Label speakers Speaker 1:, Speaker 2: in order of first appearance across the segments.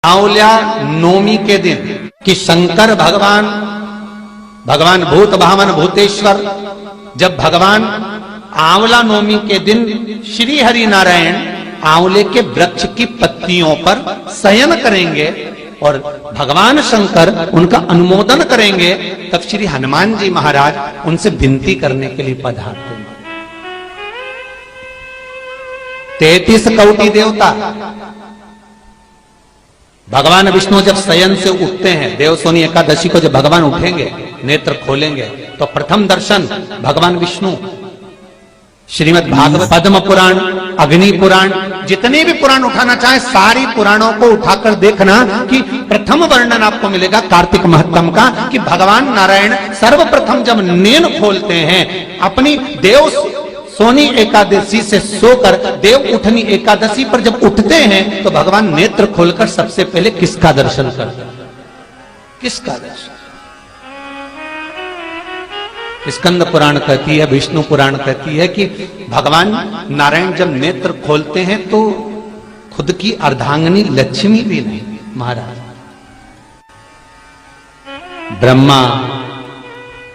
Speaker 1: आंवल्या नवमी के दिन कि शंकर भगवान भूत भावन भूतेश्वर जब भगवान आंवला नवमी के दिन श्री हरि नारायण आंवले के वृक्ष की पत्तियों पर शयन करेंगे और भगवान शंकर उनका अनुमोदन करेंगे, तब श्री हनुमान जी महाराज उनसे विनती करने के लिए पधारते हैं। 33 कोटि देवता भगवान विष्णु जब शयन से उठते हैं, देवसोनी एकादशी को जब भगवान उठेंगे, नेत्र खोलेंगे, तो प्रथम दर्शन भगवान विष्णु श्रीमद् भागवत, पद्म पुराण, अग्नि पुराण, जितने भी पुराण उठाना चाहे सारी पुराणों को उठाकर देखना कि प्रथम वर्णन आपको मिलेगा कार्तिक महत्तम का कि भगवान नारायण सर्वप्रथम जब नेन खोलते हैं अपनी देव सोनी एकादशी से सोकर देव उठनी एकादशी पर जब उठते हैं तो भगवान नेत्र खोलकर सबसे पहले किसका दर्शन करते हैं? किसका दर्शन? स्कंद पुराण कहती है, विष्णु पुराण कहती है कि भगवान नारायण जब नेत्र खोलते हैं तो खुद की अर्धांगिनी लक्ष्मी भी नहीं, महाराज ब्रह्मा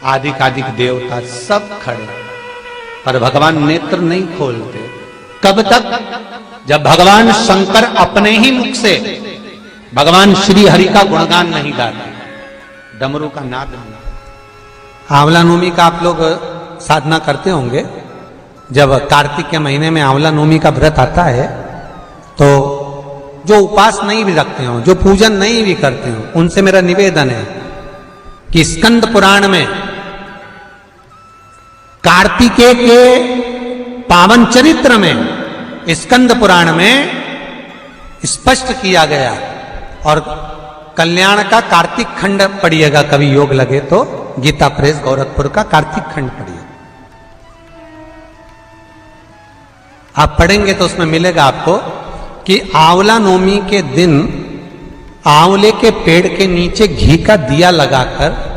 Speaker 1: आदिक देवता सब खड़े, पर भगवान नेत्र नहीं खोलते। कब तक? जब भगवान शंकर अपने ही मुख से भगवान श्री हरि का गुणगान नहीं गाते, डमरू का नाद नहीं। आंवला नवमी का आप लोग साधना करते होंगे। जब कार्तिक के महीने में आंवला नवमी का व्रत आता है तो जो उपास नहीं भी रखते हो, जो पूजन नहीं भी करते हो, उनसे मेरा निवेदन है कि स्कंद पुराण में कार्तिकेय के पावन चरित्र में स्कंद पुराण में स्पष्ट किया गया, और कल्याण का कार्तिक खंड पढ़िएगा, कभी योग लगे तो गीता प्रेस गोरखपुर का कार्तिक खंड पढ़िए, आप पढ़ेंगे तो उसमें मिलेगा आपको कि आंवला नवमी के दिन आंवले के पेड़ के नीचे घी का दिया लगाकर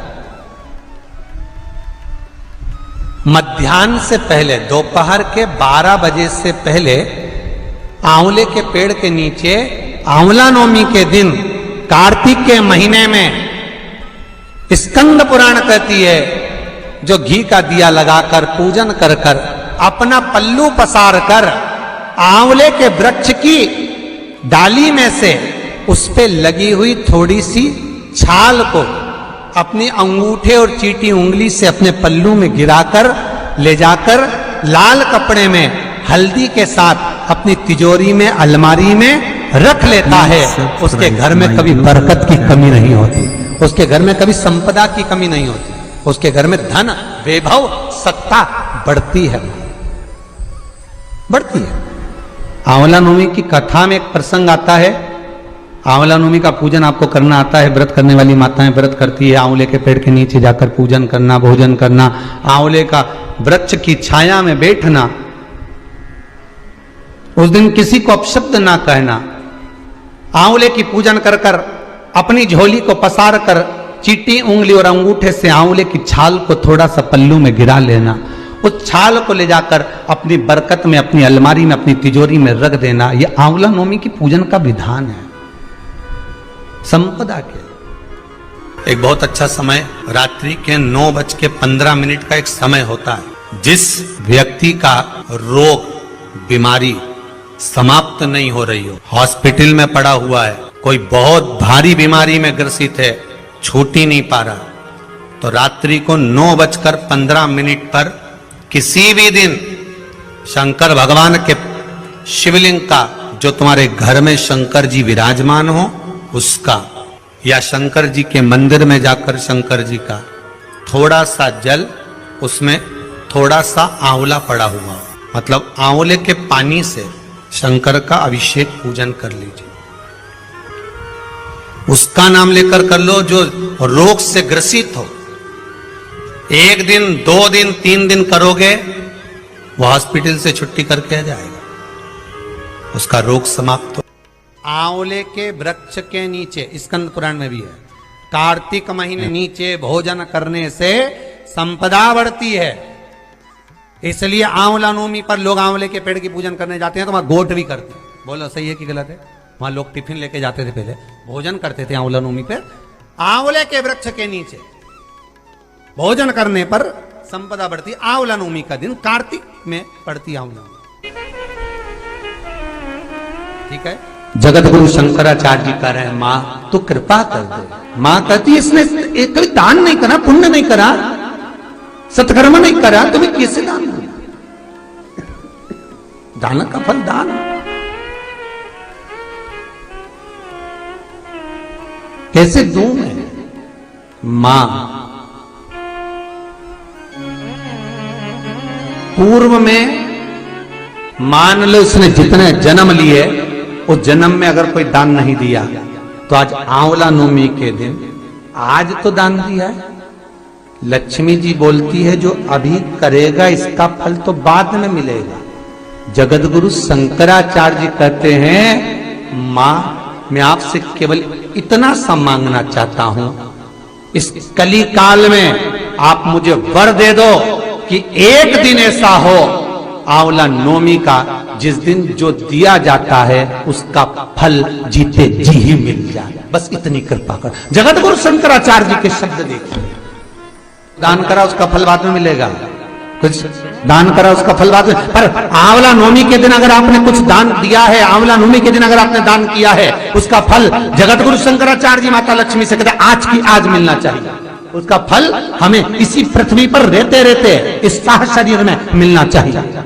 Speaker 1: मध्याह्न से पहले, दोपहर के 12 बजे से पहले आंवले के पेड़ के नीचे आंवला नवमी के दिन कार्तिक के महीने में स्कंद पुराण कहती है जो घी का दिया लगाकर पूजन कर कर अपना पल्लू पसार कर आंवले के वृक्ष की डाली में से उस पे लगी हुई थोड़ी सी छाल को अपनी अंगूठे और चीटी उंगली से अपने पल्लू में गिराकर ले जाकर लाल कपड़े में हल्दी के साथ अपनी तिजोरी में, अलमारी में रख लेता है। उसके घर में कभी बरकत की कमी नहीं होती, उसके घर में कभी संपदा की कमी नहीं होती, उसके घर में धन, वैभव, सत्ता बढ़ती है, बढ़ती है। आंवला नवमी की कथा में एक प्रसंग आता है। आंवला नवमी का पूजन आपको करना आता है, व्रत करने वाली माताएं व्रत करती है, आंवले के पेड़ के नीचे जाकर पूजन करना, भोजन करना, आंवले का वृक्ष की छाया में बैठना, उस दिन किसी को अपशब्द ना कहना, आंवले की पूजन कर कर अपनी झोली को पसार कर चीटी उंगली और अंगूठे से आंवले की छाल को थोड़ा सा पल्लू में गिरा लेना, उस छाल को ले जाकर अपनी बरकत में, अपनी अलमारी में, अपनी तिजोरी में रख देना। यह आंवला नवमी की पूजन का विधान है, संपदा के। एक बहुत अच्छा समय रात्रि के 9:15 का एक समय होता है, जिस व्यक्ति का रोग, बीमारी समाप्त नहीं हो रही हो, हॉस्पिटल में पड़ा हुआ है, कोई बहुत भारी बीमारी में ग्रसित है, छूट ही नहीं पा रहा, तो रात्रि को 9:15 पर किसी भी दिन शंकर भगवान के शिवलिंग का, जो तुम्हारे घर में शंकर जी विराजमान हो उसका, या शंकर जी के मंदिर में जाकर शंकर जी का थोड़ा सा जल, उसमें थोड़ा सा आंवला पड़ा हुआ, मतलब आंवले के पानी से शंकर का अभिषेक पूजन कर लीजिए। उसका नाम लेकर कर लो जो रोग से ग्रसित हो। 1 दिन, 2 दिन, 3 दिन करोगे, वह हॉस्पिटल से छुट्टी करके आ जाएगा, उसका रोग समाप्त हो। आंवले के वृक्ष के नीचे, स्कंद पुराण में भी है, कार्तिक महीने नीचे भोजन करने से संपदा बढ़ती है। इसलिए आंवला नवमी पर लोग आंवले के पेड़ की पूजन करने जाते हैं तो वहां गोट भी करते हैं। बोलो सही है कि गलत है? वहां लोग टिफिन लेके जाते थे, पहले भोजन करते थे आंवला नवमी पे, आंवले के वृक्ष के नीचे भोजन करने पर संपदा बढ़ती। आंवला नवमी का दिन कार्तिक में पड़ती आंवला नवमी, ठीक है। जगत गुरु शंकराचार्य जी कह रहे हैं, मां तू कृपा कर दे। मां कहती है इसने कभी दान नहीं करा, पुण्य नहीं करा, सत्कर्म नहीं करा, तुम्हें कैसे दान दो? दान का फल दान। कैसे दूं मैं? मां पूर्व में मान लो उसने जितने जन्म लिए, उस जन्म में अगर कोई दान नहीं दिया तो आज आंवला नवमी के दिन आज तो दान दिया है। लक्ष्मी जी बोलती है जो अभी करेगा इसका फल तो बाद में मिलेगा। जगत गुरु शंकराचार्य जी कहते हैं, मां मैं आपसे केवल इतना सा मांगना चाहता हूं, इस कली काल में आप मुझे वर दे दो कि एक दिन ऐसा हो आंवला नवमी का जिस दिन जो दिया जाता है उसका फल जीते जी ही मिल जाए, बस इतनी कृपा कर। जगत गुरु शंकराचार्य जी के शब्द देखिए, दान करा उसका फल बाद में मिलेगा, कुछ दान करा उसका फल बाद में। पर आंवला नवमी के दिन अगर आपने कुछ दान दिया है, आंवला नवमी के दिन अगर आपने दान किया है, उसका फल जगत गुरु शंकराचार्य जी माता लक्ष्मी से कहते आज की आज मिलना चाहिए, उसका फल हमें इसी पृथ्वी पर रहते रहते इस साह शरीर में मिलना चाहिए।